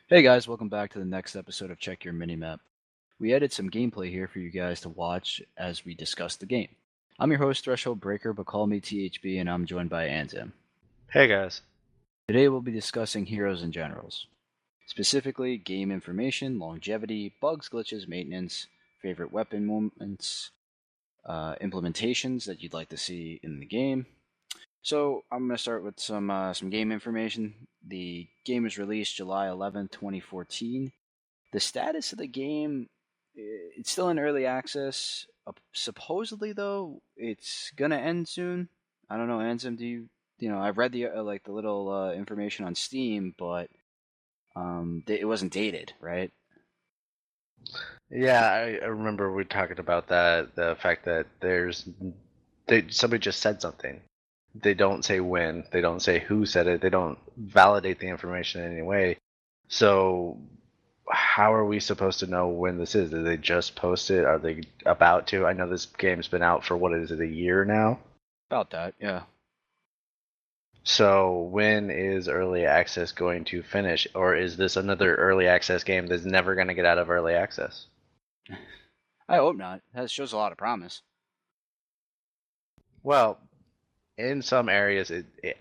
Hey guys, welcome back to the next episode of Check Your Minimap. We added some gameplay here for you guys to watch as we discuss the game. I'm your host, Threshold Breaker, but call me THB, and I'm joined by Ansem. Hey guys. Today we'll be discussing Heroes and Generals. Specifically, game information, longevity, bugs, glitches, maintenance, favorite weapon moments, implementations that you'd like to see in the game. So I'm going to start with some game information. The game was released July 11th, 2014. The status of the game, it's still in early access. Supposedly, though, it's gonna end soon. I don't know, Ansem. I've read the the little information on Steam, but it wasn't dated, right? Yeah, I remember we talking about that, the fact that somebody just said something. They don't say when, they don't say who said it, they don't validate the information in any way. So how are we supposed to know when this is? Did they just post it? Are they about to? I know this game's been out for what is it, a year now? About that, yeah. So when is early access going to finish? Or is this another early access game that's never going to get out of early access? I hope not. That shows a lot of promise. Well, in some areas,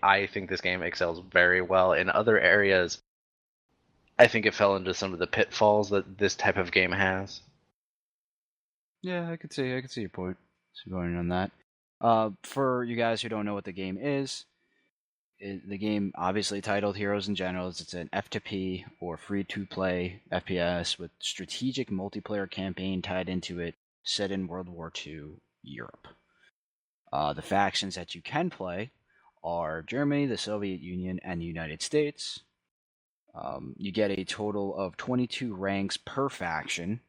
I think this game excels very well. In other areas, I think it fell into some of the pitfalls that this type of game has. Yeah, I could see your point. So going on that. For you guys who don't know what the game is, the game obviously titled Heroes and Generals. It's an F2P or free-to-play FPS with strategic multiplayer campaign tied into it, set in World War II Europe. The factions that you can play are Germany, the Soviet Union, and the United States. You get a total of 22 ranks per faction,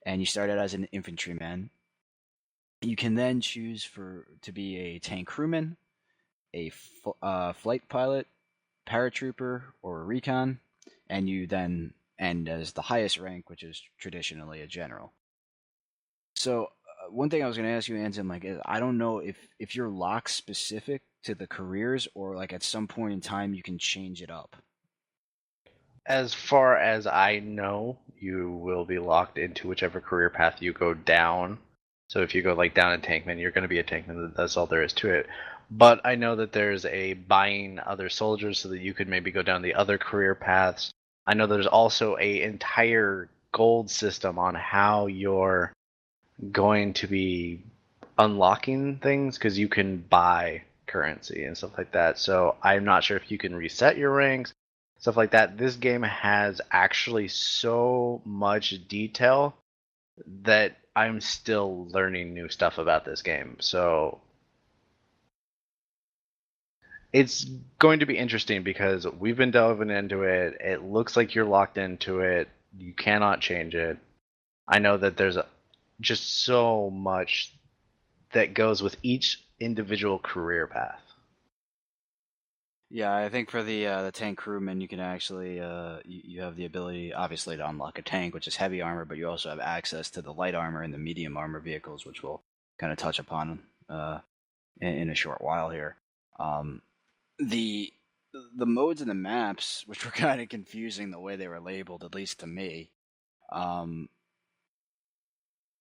and you start out as an infantryman. You can then choose to be a tank crewman, a flight pilot, paratrooper, or a recon, and you then end as the highest rank, which is traditionally a general. So one thing I was going to ask you, Anson, is I don't know if you're locked specific to the careers, or like at some point in time you can change it up. As far as I know, you will be locked into whichever career path you go down. So if you go like down in tankman, you're going to be a tankman. That's all there is to it. But I know that there's a buying other soldiers so that you could maybe go down the other career paths. I know there's also a entire gold system on how you're going to be unlocking things because you can buy currency and stuff like that. So I'm not sure if you can reset your ranks, stuff like that. This game has actually so much detail that I'm still learning new stuff about this game. So it's going to be interesting because we've been delving into it. It looks like you're locked into it. You cannot change it. I know that there's just so much that goes with each individual career path. Yeah, I think for the tank crewman, you can actually you have the ability, obviously, to unlock a tank, which is heavy armor, but you also have access to the light armor and the medium armor vehicles, which we'll kind of touch upon in a short while here. Um, the the modes and the maps, which were kind of confusing the way they were labeled, at least to me, um,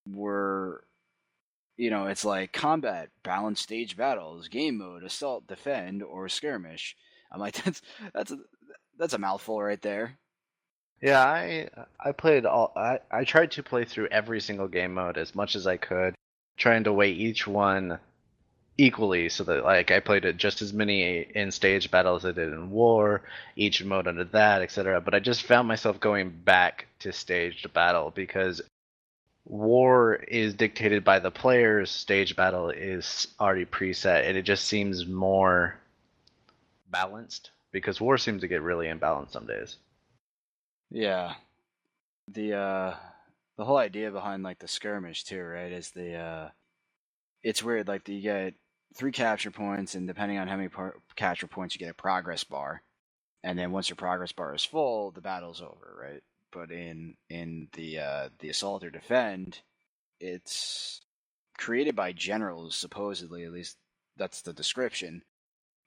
were it's like combat, balanced stage battles, game mode, assault, defend, or skirmish. I'm like, that's a, that's a mouthful right there. Yeah, I played all. I tried to play through every single game mode as much as I could, trying to weigh each one equally so that like I played it just as many in stage battles as I did in war, each mode under that, etc. But I just found myself going back to staged battle because war is dictated by the players, stage battle is already preset, and it just seems more balanced because war seems to get really imbalanced some days. Yeah, the the whole idea behind like the skirmish too, right? Is it's weird. Like you get three capture points, and depending on how many capture points, you get a progress bar. And then once your progress bar is full, the battle's over, right? But in the assault or defend, it's created by generals, supposedly. At least that's the description.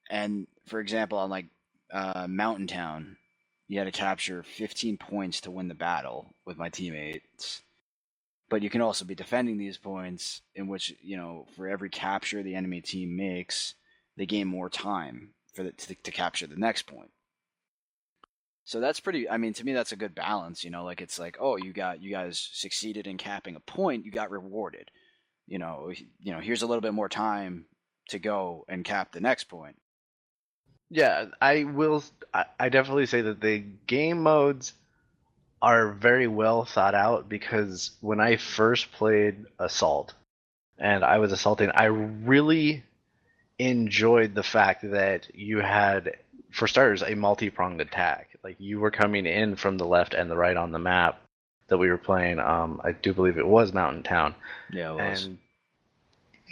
And for example, on like Mountain Town, you had to capture 15 points to win the battle with my teammates. But you can also be defending these points, in which, for every capture the enemy team makes, they gain more time to capture the next point. So that's pretty. I mean, to me, that's a good balance. Like it's like, oh, you guys succeeded in capping a point, you got rewarded. Here's a little bit more time to go and cap the next point. Yeah, I will. I definitely say that the game modes are very well thought out, because when I first played Assault and I was assaulting, I really enjoyed the fact that you had, for starters, a multi-pronged attack. Like, you were coming in from the left and the right on the map that we were playing. I do believe it was Mountain Town. Yeah, it was. And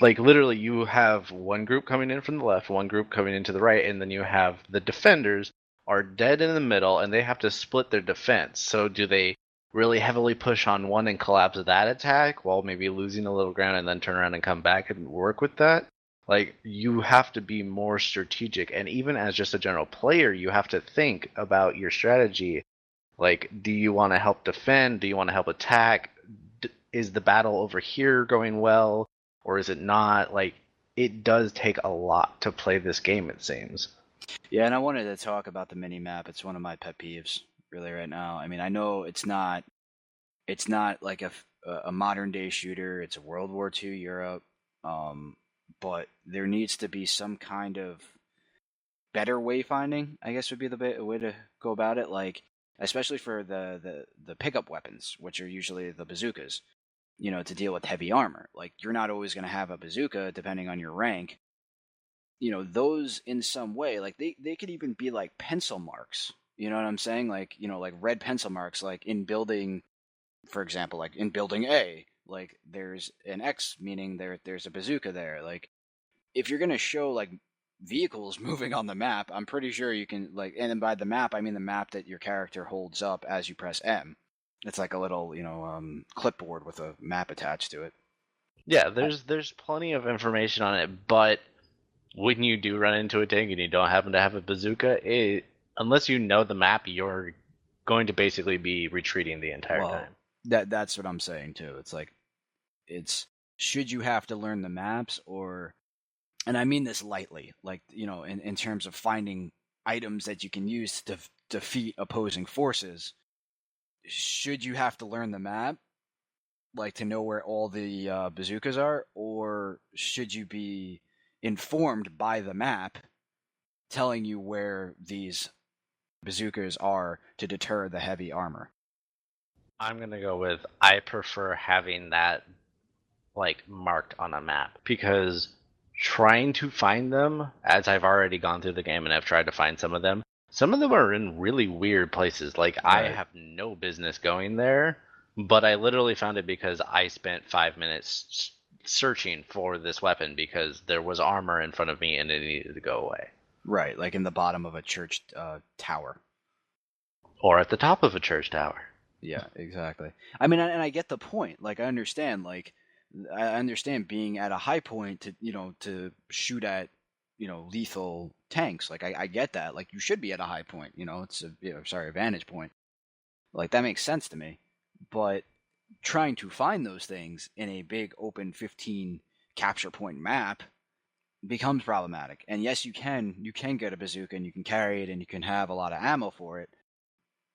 like, literally, you have one group coming in from the left, one group coming into the right, and then you have the defenders are dead in the middle, and they have to split their defense. So do they really heavily push on one and collapse that attack while maybe losing a little ground, and then turn around and come back and work with that? Like, you have to be more strategic, and even as just a general player, you have to think about your strategy. Like, do you want to help defend? Do you want to help attack? Is the battle over here going well? Or is it not? Like, it does take a lot to play this game, it seems. Yeah, and I wanted to talk about the mini map. It's one of my pet peeves, really, right now. I mean, I know it's not like a modern day shooter. It's a World War II Europe, but there needs to be some kind of better wayfinding, I guess would be the way to go about it. Like, especially for the pickup weapons, which are usually the bazookas. To deal with heavy armor. Like, you're not always going to have a bazooka depending on your rank. Those in some way, like they could even be like pencil marks. You know what I'm saying? Like, like red pencil marks, like in building, for example, like in building A, like there's an X, meaning there's a bazooka there. Like, if you're going to show like vehicles moving on the map, I'm pretty sure you can, like, and then by the map, I mean the map that your character holds up as you press M. It's like a little, clipboard with a map attached to it. Yeah, there's plenty of information on it, but when you do run into a tank and you don't happen to have a bazooka, unless you know the map, you're going to basically be retreating the entire time. That's what I'm saying too. It's like, should you have to learn the maps, or, and I mean this lightly, like, in terms of finding items that you can use to defeat opposing forces. Should you have to learn the map, like to know where all the bazookas are, or should you be informed by the map telling you where these bazookas are to deter the heavy armor? I'm going to go with, I prefer having that, like, marked on a map, because trying to find them, as I've already gone through the game and I've tried to find some of them are in really weird places. Like, I Right. have no business going there, but I literally found it because I spent 5 minutes searching for this weapon because there was armor in front of me and it needed to go away. Right, like in the bottom of a church tower. Or at the top of a church tower. Yeah, exactly. I mean, and I get the point. Like, I understand. Like, I understand being at a high point to shoot at lethal tanks. Like, I get that. Like, you should be at a high point. It's a vantage point. Like, that makes sense to me. But trying to find those things in a big open 15 capture point map becomes problematic. And yes, you can get a bazooka and you can carry it and you can have a lot of ammo for it.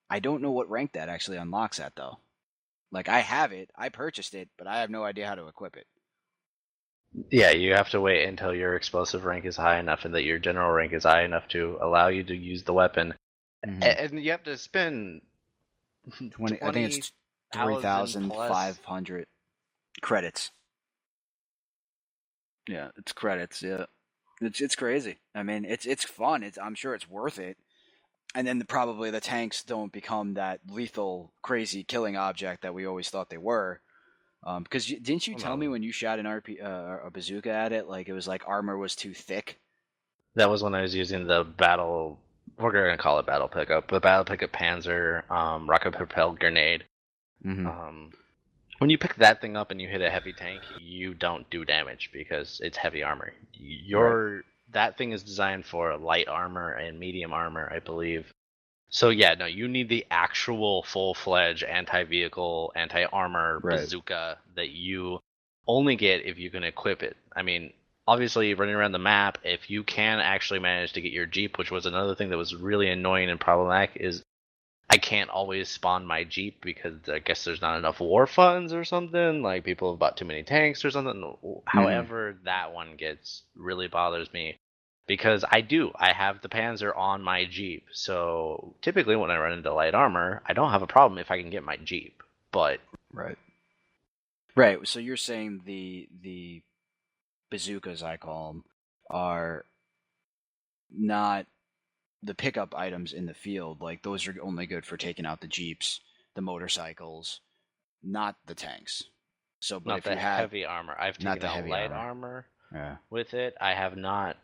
I don't know what rank that actually unlocks at, though. Like, I have it, I purchased it, but I have no idea how to equip it. Yeah, you have to wait until your explosive rank is high enough and that your general rank is high enough to allow you to use the weapon. Mm-hmm. And you have to spend 20. I think it's 3,500 credits. Yeah, it's credits. Yeah, it's crazy. I mean, it's fun. I'm sure it's worth it. And then probably the tanks don't become that lethal, crazy killing object that we always thought they were. Because didn't you tell me when you shot a bazooka at it, like it was like armor was too thick? That was when I was using the battle. We're gonna call it battle pickup. The battle pickup Panzer rocket propelled grenade. Mm-hmm. When you pick that thing up and you hit a heavy tank, you don't do damage because it's heavy armor. Right. That thing is designed for light armor and medium armor, I believe. So yeah, no, you need the actual full-fledged anti-vehicle, anti-armor Right. bazooka that you only get if you can equip it. I mean, obviously running around the map, if you can actually manage to get your Jeep, which was another thing that was really annoying and problematic, is I can't always spawn my Jeep because I guess there's not enough war funds or something. Like people have bought too many tanks or something. However, that one gets really bothers me because I have the Panzer on my Jeep. So typically when I run into light armor, I don't have a problem if I can get my Jeep. But Right. Right. So you're saying the bazookas, I call them, are not the pickup items in the field. Like those are only good for taking out the jeeps, the motorcycles, not the tanks. So, but not if the you have heavy armor. I've not taken the out heavy light armor, armor yeah, with it. I have not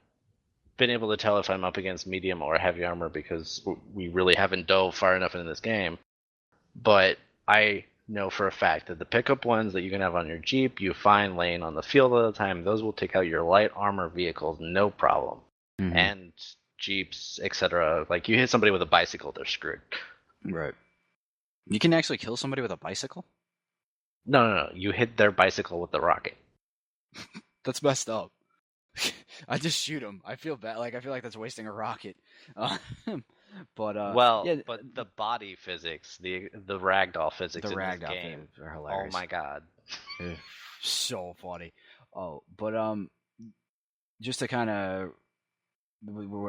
been able to tell if I'm up against medium or heavy armor because we really haven't dove far enough into this game. But I know for a fact that the pickup ones that you can have on your Jeep, you find laying on the field all the time, those will take out your light armor vehicles no problem. mm-hmm. And Jeeps, etc. Like you hit somebody with a bicycle, they're screwed. Right. You can actually kill somebody with a bicycle. No, no, no. You hit their bicycle with the rocket. That's messed up. I just shoot them. I feel bad. Like I feel like that's wasting a rocket. Uh, but Well, yeah, but the body physics, the ragdoll the physics in this ragdoll game, are oh hilarious. my god. Ugh, so funny. Oh, but just to kind of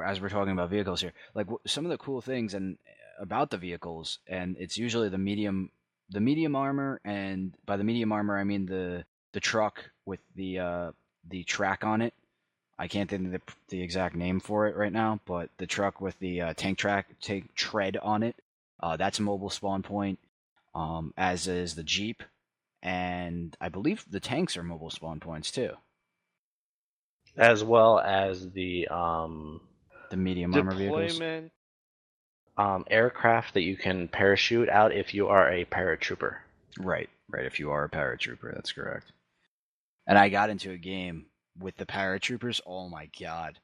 as we're talking about vehicles here, like some of the cool things and about the vehicles, and it's usually the medium armor, and by the medium armor I mean the truck with the track on it. I can't think of the exact name for it right now, but the truck with the tank tread on it, that's a mobile spawn point. As is the Jeep, and I believe the tanks are mobile spawn points too. As well as the The medium armor vehicles. deployment aircraft that you can parachute out if you are a paratrooper. Right, right. If you are a paratrooper, that's correct. And I got into a game with the paratroopers. Oh my god,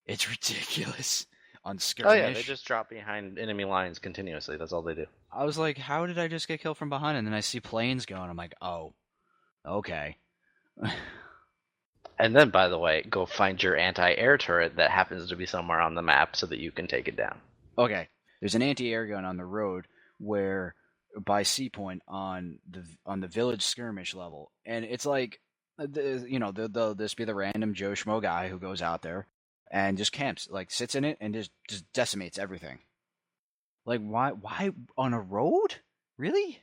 it's ridiculous. On Oh yeah, they skirmish, just drop behind enemy lines continuously. That's all they do. I was like, "How did I just get killed from behind?" And then I see planes going. I'm like, "Oh, okay." And then, by the way, go find your anti-air turret that happens to be somewhere on the map so that you can take it down. Okay, there's an anti-air gun on the road where by C point on the village skirmish level, and it's like, they'll just be the random Joe Schmo guy who goes out there and just camps, like sits in it and just decimates everything. Like why on a road? Really?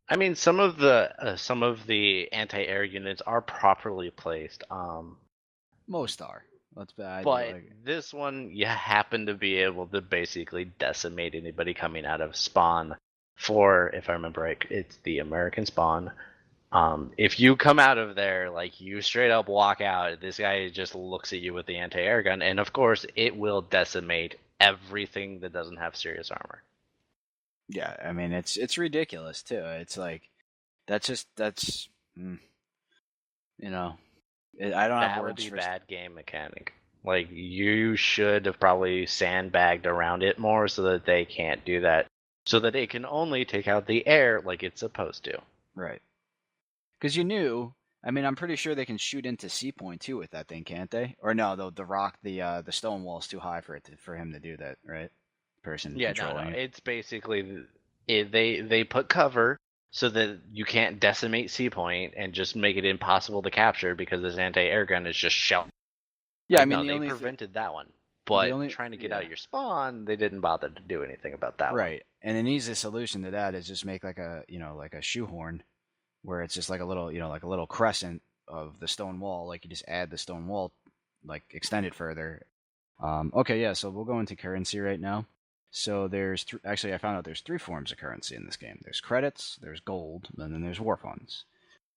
I mean, some of the anti-air units are properly placed. Most are. That's bad. But Like this one, you happen to be able to basically decimate anybody coming out of spawn. For, if I remember right, it's the American spawn. If you come out of there, like you straight up walk out, this guy just looks at you with the anti-air gun, and of course, it will decimate everything that doesn't have serious armor. yeah, I mean it's ridiculous too. It's like that's mm, you know I don't have That would words be for. bad game mechanic. Like you should have probably sandbagged around it more so that they can't do that. So that it can only take out the air like it's supposed to. Right. Because you knew. I mean, I'm pretty sure they can shoot into C point too with that thing, can't they? Or no, the rock, the stone wall is too high for him to do that, right? Person Yeah, no, controlling no. it. It's basically they put cover so that you can't decimate C point and just make it impossible to capture because this anti-air gun is just shell. Yeah, I Like mean no, they prevented that one. the But only trying to get yeah, out your spawn, they didn't bother to do anything about that one. right. And an easy solution to that is just make like a like a shoehorn where it's just like a little like a little crescent of the stone wall. Like you just add the stone wall, like extend it further. Okay, yeah. So we'll go into currency right now. So actually I found out there's three forms of currency in this game. There's credits, there's gold, and then there's war funds.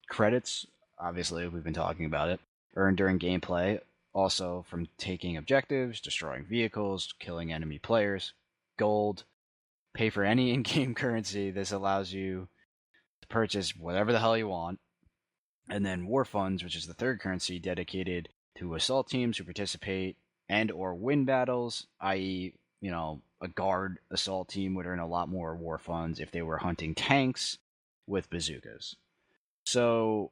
Credits, obviously we've been talking about it, earned during gameplay, also from taking objectives, destroying vehicles, killing enemy players. Gold, pay for any in-game currency. This allows you to purchase whatever the hell you want. And then war funds, which is the third currency dedicated to assault teams who participate and or win battles, i.e., a guard assault team would earn a lot more war funds if they were hunting tanks with bazookas. So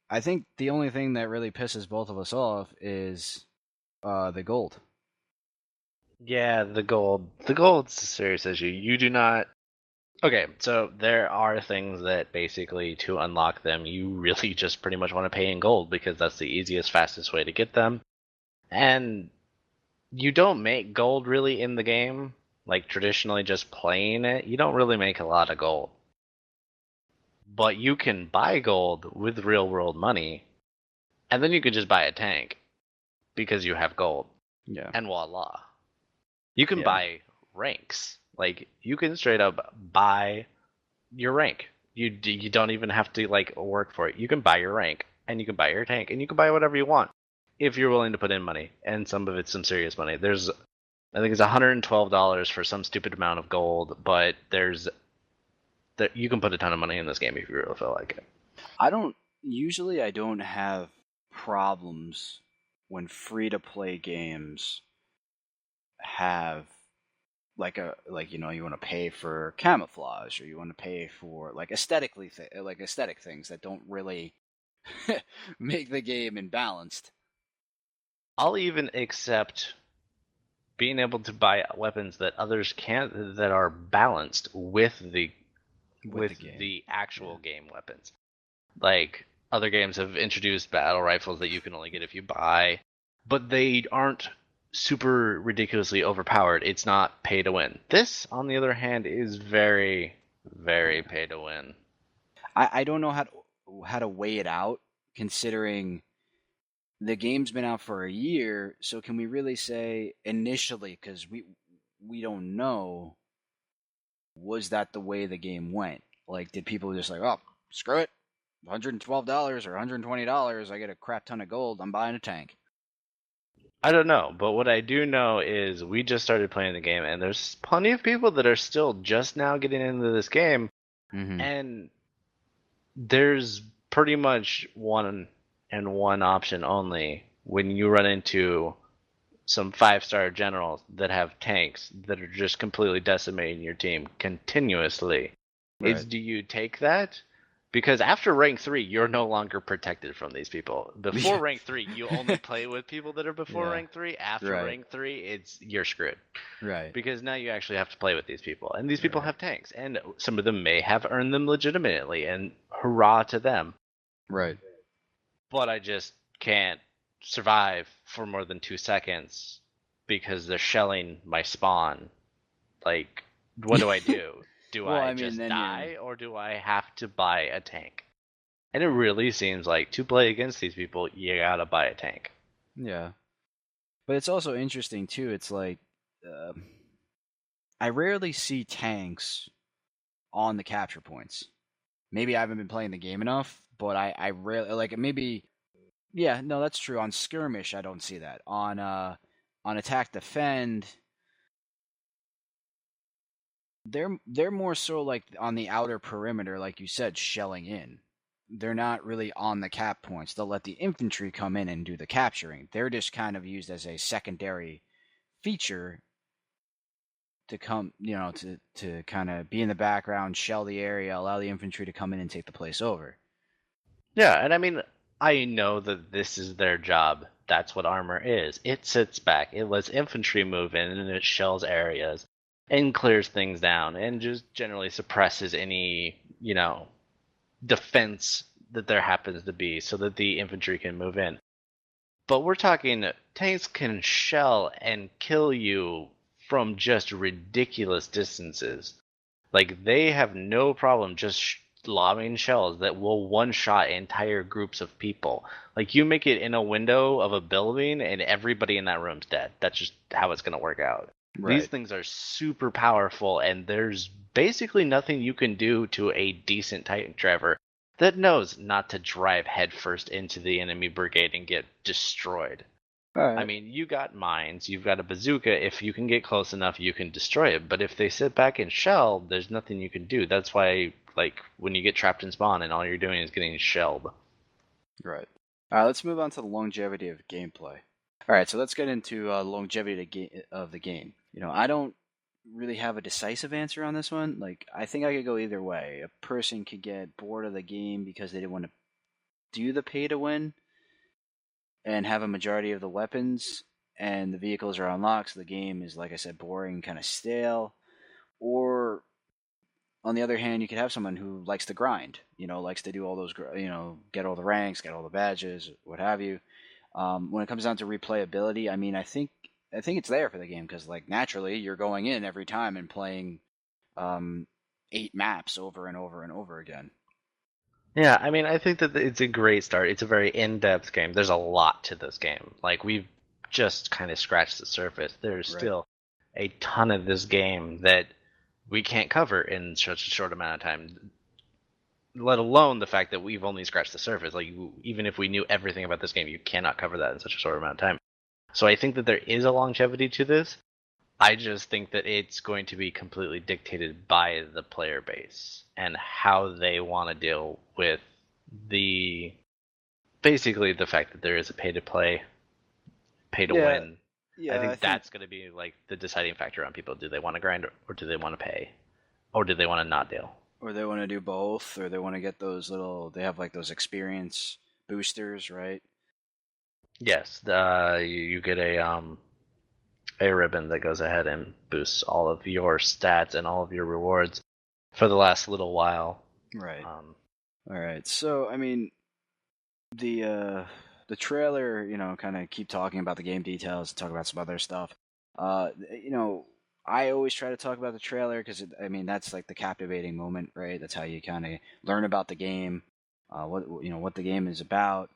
I think the only thing that really pisses both of us off is the gold. Yeah, the gold. The gold's a serious issue. You do not. Okay, so there are things that basically to unlock them, you really just pretty much want to pay in gold because that's the easiest, fastest way to get them. And you don't make gold really in the game. Like traditionally, just playing it, you don't really make a lot of gold. But you can buy gold with real world money, and then you can just buy a tank because you have gold. Yeah. And voila. You can Yeah. buy ranks. Like you can straight up buy your rank. You don't even have to like work for it. You can buy your rank and you can buy your tank and you can buy whatever you want if you're willing to put in money. And some of it's some serious money. There's I think it's $112 for some stupid amount of gold, but you can put a ton of money in this game if you really feel like it. I don't have problems when free to play games have like you want to pay for camouflage or you want to pay for like aesthetic things that don't really make the game imbalanced. I'll even accept being able to buy weapons that others can't that are balanced with the actual game weapons. Like other games have introduced battle rifles that you can only get if you buy, but they aren't super ridiculously overpowered. It's not pay to win. This, on the other hand, is very, very pay to win. I don't know how to weigh it out considering the game's been out for a year, so can we really say initially, because we don't know, was that the way the game went? Like, did people just like, oh, screw it, $112 or $120, I get a crap ton of gold, I'm buying a tank? I don't know, but what I do know is we just started playing the game, and there's plenty of people that are still just now getting into this game, and there's pretty much one option only when you run into some 5-star generals that have tanks that are just completely decimating your team continuously. Right. Is do you take that? Because after rank 3, you're no longer protected from these people. Before rank 3, you only play with people that are before rank 3. After rank 3, you're screwed. Right. Because now you actually have to play with these people. And these people have tanks. And some of them may have earned them legitimately. And hurrah to them. Right. But I just can't survive for more than 2 seconds because they're shelling my spawn. Like, what do I do? Do I just die, or do I have to buy a tank? And it really seems like to play against these people, you gotta buy a tank. Yeah. But it's also interesting, too. It's like, I rarely see tanks on the capture points. Maybe I haven't been playing the game enough, but I rarely, like, maybe, yeah, no, that's true. On skirmish, I don't see that. On attack defend, they're more so like on the outer perimeter, like you said, shelling in. They're not really on the cap points. They'll let the infantry come in and do the capturing. They're just kind of used as a secondary feature to come, to kind of be in the background, shell the area, allow the infantry to come in and take the place over. Yeah, and I mean, I know that this is their job. That's what armor is. It sits back, it lets infantry move in, and it shells areas and clears things down and just generally suppresses any, defense that there happens to be so that the infantry can move in. But we're talking tanks can shell and kill you from just ridiculous distances. Like, they have no problem just lobbing shells that will one-shot entire groups of people. Like, you make it in a window of a building and everybody in that room's dead. That's just how it's going to work out. Right. These things are super powerful, and there's basically nothing you can do to a decent tank driver that knows not to drive headfirst into the enemy brigade and get destroyed. Right. I mean, you got mines, you've got a bazooka. If you can get close enough, you can destroy it. But if they sit back and shell, there's nothing you can do. That's why, like, when you get trapped in spawn and all you're doing is getting shelled. Right. All right, let's move on to the longevity of gameplay. All right, so let's get into longevity of the game. I don't really have a decisive answer on this one. Like, I think I could go either way. A person could get bored of the game because they didn't want to do the pay to win and have a majority of the weapons and the vehicles are unlocked, so the game is, like I said, boring, kind of stale. Or on the other hand, you could have someone who likes to grind, likes to do all those, get all the ranks, get all the badges, what have you. When it comes down to replayability, I mean, I think it's there for the game because, like, naturally, you're going in every time and playing 8 maps over and over and over again. Yeah, I mean, I think that it's a great start. It's a very in-depth game. There's a lot to this game. Like, we've just kind of scratched the surface. There's Right. still a ton of this game that we can't cover in such a short amount of time, let alone the fact that we've only scratched the surface. Like, even if we knew everything about this game, you cannot cover that in such a short amount of time. So I think that there is a longevity to this. I just think that it's going to be completely dictated by the player base and how they want to deal with the basically the fact that there is a pay to play, pay to Yeah, win. I yeah, I think think, that's going to be like the deciding factor on people. Do they want to grind or do they want to pay? Or do they want to not deal? or they want to do both, or they want to get those little. They have like those experience boosters, right? Yes, you get a ribbon that goes ahead and boosts all of your stats and all of your rewards for the last little while. Right. Um, All right. So, I mean, the uh the trailer, kind of keep talking about the game details, talk about some other stuff. I always try to talk about the trailer because I mean that's like the captivating moment, right? That's how you kind of learn about the game, what the game is about.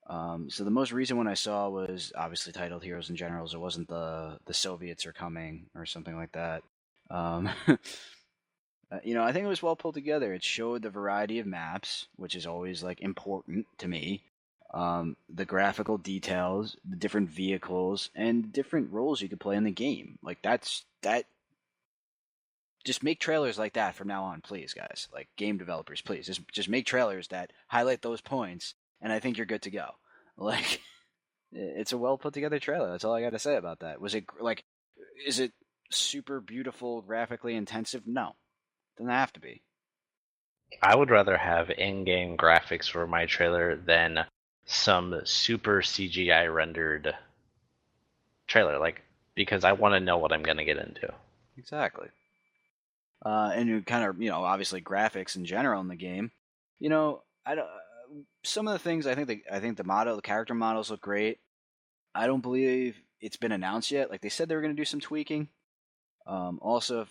So the most recent one I saw was obviously titled Heroes and Generals. It wasn't the Soviets are coming or something like that. I think it was well pulled together. It showed the variety of maps, which is always like important to me. The graphical details, the different vehicles, and different roles you could play in the game. Like that. Just make trailers like that from now on, please, guys. Like game developers, please just make trailers that highlight those points, and I think you're good to go. Like it's a well put together trailer. That's all I got to say about that. Was it like, is it super beautiful, graphically intensive? No, doesn't have to be. I would rather have in-game graphics for my trailer than some super CGI rendered trailer, like because I want to know what I'm gonna get into. Exactly. And you kind of, obviously graphics in general in the game. I don't. Some of the things the character models look great. I don't believe it's been announced yet. Like they said they were going to do some tweaking. Also,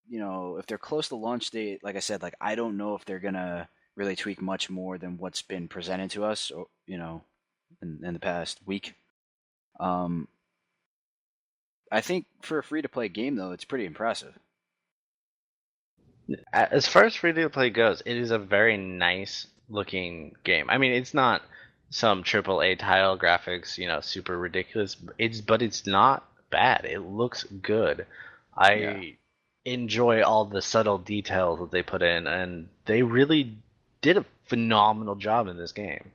if they're close to launch date, like I said, like I don't know if they're gonna really tweak much more than what's been presented to us, or, in the past week. Um, I think for a free to play game though, it's pretty impressive. As far as free to play goes, it is a very nice looking game. I mean, it's not some AAA title graphics, super ridiculous. But it's not bad. It looks good. Yeah. I enjoy all the subtle details that they put in, and they really did a phenomenal job in this game.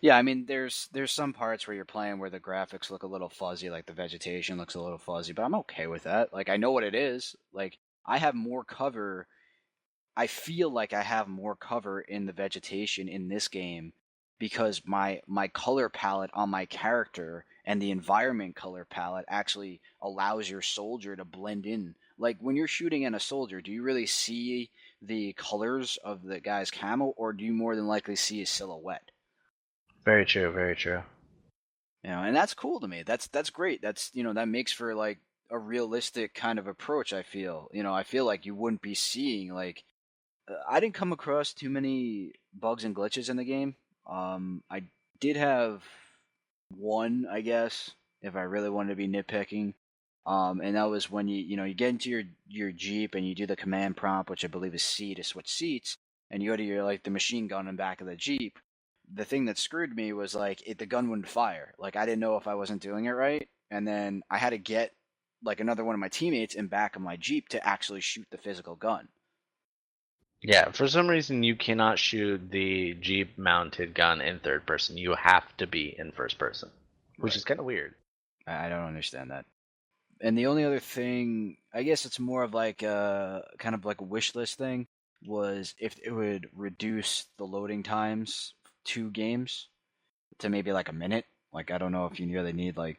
Yeah, I mean, there's some parts where you're playing where the graphics look a little fuzzy, like the vegetation looks a little fuzzy, but I'm okay with that. Like I know what it is. Like I have more cover. I feel like I have more cover in the vegetation in this game because my color palette on my character and the environment color palette actually allows your soldier to blend in. Like when you're shooting at a soldier, do you really see the colors of the guy's camo, or do you more than likely see his silhouette? Very true. Very true. And that's cool to me. That's great. That makes for like a realistic kind of approach. I feel like you wouldn't be seeing like I didn't come across too many bugs and glitches in the game. I did have one, I guess, if I really wanted to be nitpicking. And that was when you get into your Jeep and you do the command prompt, which I believe is C to switch seats, and you go to your like the machine gun in the back of the Jeep. The thing that screwed me was like the gun wouldn't fire. Like I didn't know if I wasn't doing it right, and then I had to get like another one of my teammates in back of my Jeep to actually shoot the physical gun. Yeah, for some reason you cannot shoot the Jeep mounted gun in third person. You have to be in first person, which Right. is kind of weird. I don't understand that. And the only other thing, I guess it's more of like a kind of like a wish list thing, was if it would reduce the loading times to games to maybe like a minute. Like I don't know if you really need like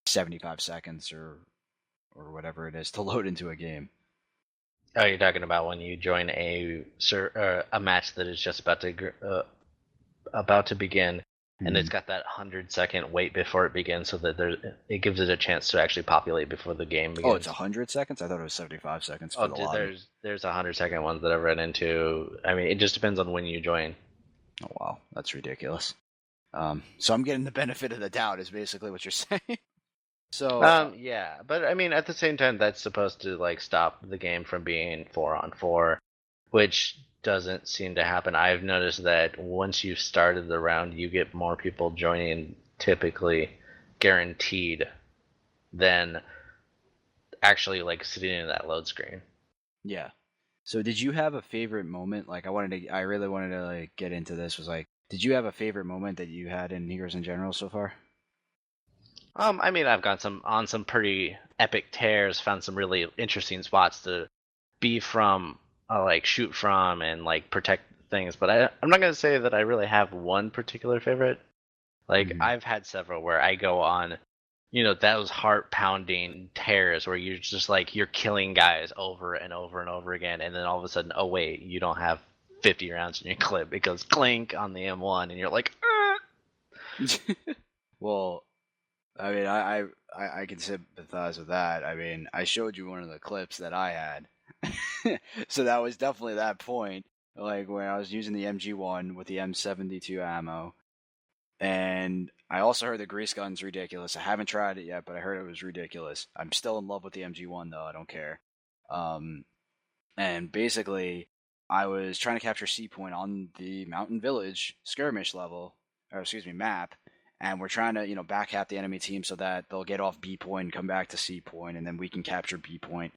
75 seconds or whatever it is to load into a game. Oh, you're talking about when you join a match that is just about to begin, and it's got that 100-second wait before it begins, so that it gives it a chance to actually populate before the game begins. Oh, it's 100 seconds? I thought it was 75 seconds for Oh, the dude, lobby. there's 100-second ones that I've run into. I mean, it just depends on when you join. Oh wow, that's ridiculous. So I'm getting the benefit of the doubt, is basically what you're saying. So Yeah, but I mean, at the same time, that's supposed to like stop the game from being 4-on-4, which doesn't seem to happen. I've noticed that once you've started the round, you get more people joining, typically guaranteed, than actually like sitting in that load screen. yeah. So did you have a favorite moment? Like I really wanted to like get into this. Was like, did you have a favorite moment that you had in Heroes and General so far? I mean, I've got some pretty epic tears, found some really interesting spots to be from, like shoot from, and like protect things. But I'm not gonna say that I really have one particular favorite. Like I've had several where I go on, those heart pounding tears where you're just like you're killing guys over and over and over again, and then all of a sudden, oh wait, you don't have 50 rounds in your clip. It goes clink on the M1, and you're like, Well, I mean, I can sympathize with that. I mean, I showed you one of the clips that I had, so that was definitely that point. Like when I was using the MG1 with the M72 ammo, and I also heard the grease gun's ridiculous. I haven't tried it yet, but I heard it was ridiculous. I'm still in love with the MG1 though. I don't care. Um, and basically, I was trying to capture C point on the Mountain Village skirmish level, or excuse me, map, and we're trying to back half the enemy team so that they'll get off B point and come back to C point, and then we can capture B point.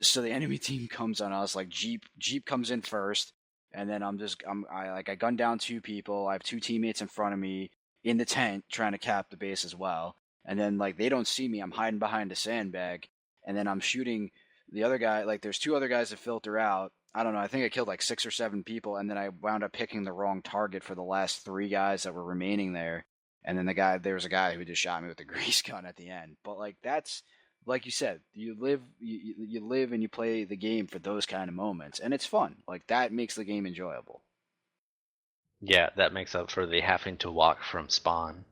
So the enemy team comes on us like Jeep comes in first, and then I gun down two people. I have two teammates in front of me in the tent trying to cap the base as well, and then like they don't see me. I'm hiding behind a sandbag, and then I'm shooting the other guy. Like there's two other guys that filter out. I don't know. I think I killed like 6 or 7 people, and then I wound up picking the wrong target for the last 3 guys that were remaining there. And then there was a guy who just shot me with a grease gun at the end. But like that's like you said, you live and you play the game for those kind of moments, and it's fun. Like that makes the game enjoyable. yeah, that makes up for the having to walk from spawn.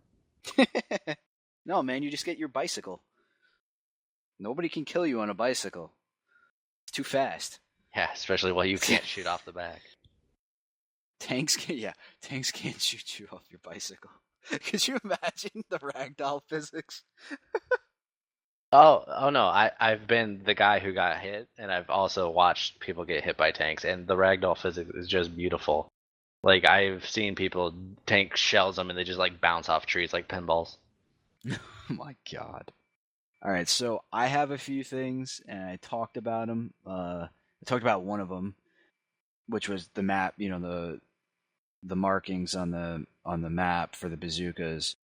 No, man, you just get your bicycle. Nobody can kill you on a bicycle. It's too fast. Yeah, especially while you can't shoot off the back. Tanks can't shoot you off your bicycle. Could you imagine the ragdoll physics? Oh no! I've been the guy who got hit, and I've also watched people get hit by tanks, and the ragdoll physics is just beautiful. Like I've seen people tank shells them, and they just like bounce off trees like pinballs. Oh my god. All right, so I have a few things, and I talked about them. I talked about one of them, which was the map. The markings on the map for the bazookas,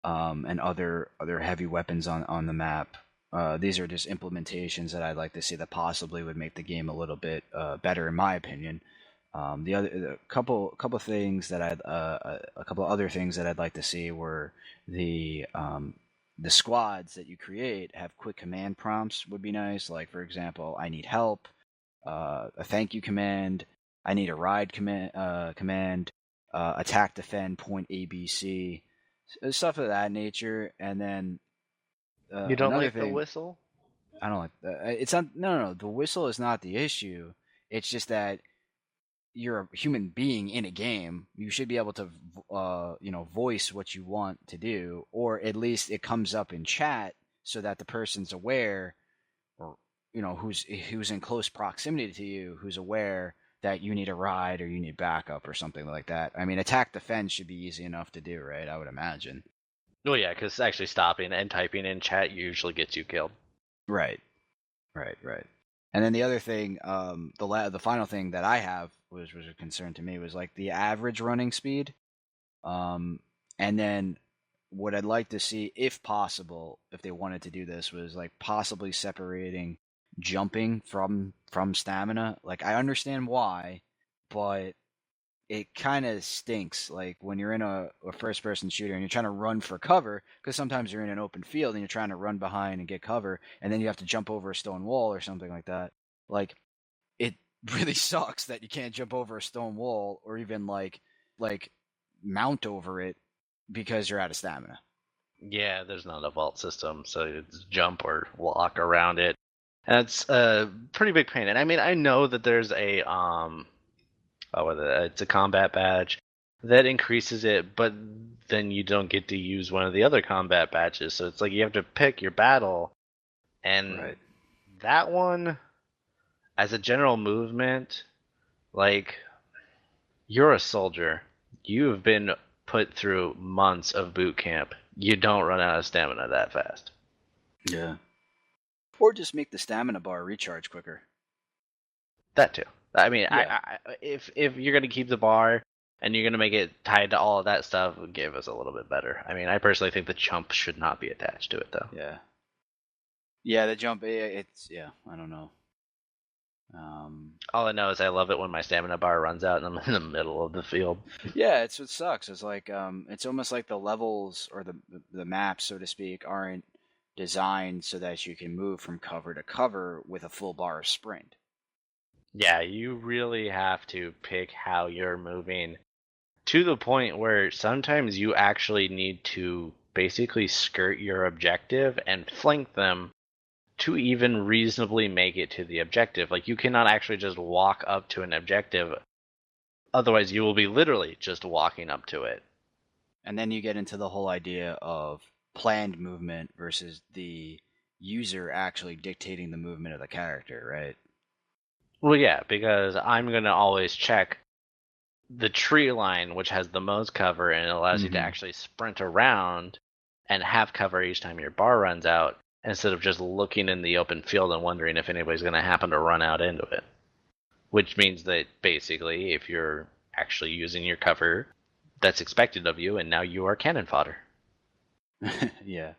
and other heavy weapons on the map. These are just implementations that I'd like to see that possibly would make the game a little bit better, in my opinion. The couple things that a couple of other things that I'd like to see were the squads that you create have quick command prompts would be nice. Like for example, I need help, a thank you command, I need a ride command, attack, defend, point ABC, stuff of that nature. And then You don't another like the thing, whistle? I don't like it's not no. The whistle is not the issue. It's just that you're a human being in a game. You should be able to voice what you want to do, or at least it comes up in chat so that the person's aware, or who's in close proximity to you, who's aware that you need a ride or you need backup or something like that. I mean, attack defense should be easy enough to do, right? I would imagine. Well, yeah, because actually stopping and typing in chat usually gets you killed. Right. Right. And then the other thing, the final thing that I have was a concern to me was like the average running speed, and then what I'd like to see, if possible, if they wanted to do this, was like possibly separating jumping from stamina. Like I understand why, but it kind of stinks. Like when you're in a first person shooter and you're trying to run for cover, because sometimes you're in an open field and you're trying to run behind and get cover, and then you have to jump over a stone wall or something like that. Like it really sucks that you can't jump over a stone wall or even like mount over it because you're out of stamina. Yeah, there's not a vault system, so it's jump or walk around it. And it's a pretty big pain. And I mean, I know that there's a it's a combat badge that increases it, but then you don't get to use one of the other combat badges. So it's like you have to pick your battle, and Right. that one, as a general movement, like you're a soldier, you have been put through months of boot camp. You don't run out of stamina that fast. Yeah. Or just make the stamina bar recharge quicker. That too. I mean, Yeah. if you're gonna keep the bar and you're gonna make it tied to all of that stuff, give us a little bit better. I mean, I personally think the chump should not be attached to it though. Yeah. Yeah, the jump. It's yeah. I don't know. All I know is I love it when my stamina bar runs out and I'm in the middle of the field. Yeah, it's what sucks. It's like it's almost like the levels or the maps, so to speak, aren't designed so that you can move from cover to cover with a full bar of sprint. Yeah, you really have to pick how you're moving to the point where sometimes you actually need to basically skirt your objective and flank them to even reasonably make it to the objective. Like, you cannot actually just walk up to an objective, otherwise you will be literally just walking up to it. And then you get into the whole idea of planned movement versus the user actually dictating the movement of the character, right? Well, yeah, because I'm going to always check the tree line, which has the most cover, and it allows you to actually sprint around and have cover each time your bar runs out, instead of just looking in the open field and wondering if anybody's going to happen to run out into it. Which means that basically, if you're actually using your cover, that's expected of you, and now you are cannon fodder. Yeah.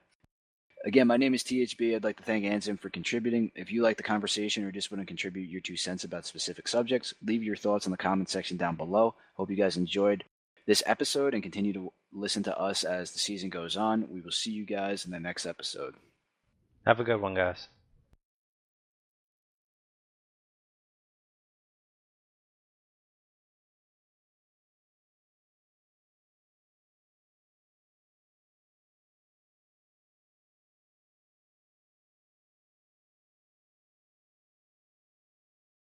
Again, my name is THB. I'd like to thank Ansem for contributing. If you like the conversation or just want to contribute your 2 cents about specific subjects, leave your thoughts in the comment section down below. Hope you guys enjoyed this episode and continue to listen to us as the season goes on. We will see you guys in the next episode. Have a good one, guys.